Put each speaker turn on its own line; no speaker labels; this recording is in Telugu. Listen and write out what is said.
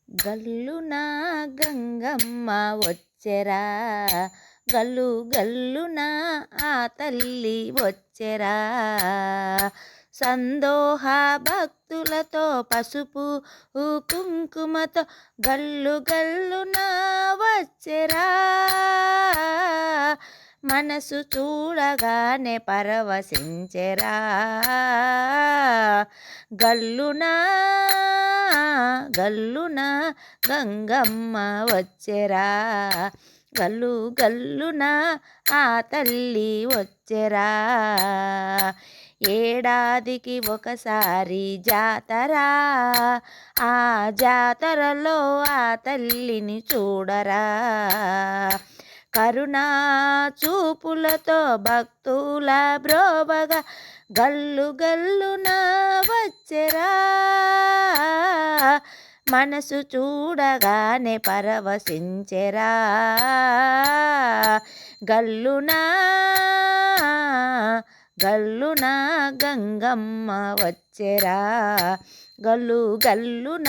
గల్లున గంగమ్మ వచ్చెరా, గల్లు గల్లున ఆ తల్లి వచ్చెరా. సందోహ భక్తులతో పసుపు కుంకుమతో గల్లు గల్లున వచ్చెరా. మనసు చూడగానే పరవశించెరా. గల్లున గల్లున గంగమ్మ వచ్చెరా, గల్లు గల్లున ఆ తల్లి వచ్చెరా. ఏడాదికి ఒకసారి జాతర, ఆ జాతరలో ఆ తల్లిని చూడరా. కరుణా చూపులతో భక్తుల బ్రోవగా గల్లు గల్లున వచ్చెరా. మనసు చూడగానే పరవశించెరా. గల్లున గల్లున గంగమ్మ వచ్చెరా, గల్లు గల్లున.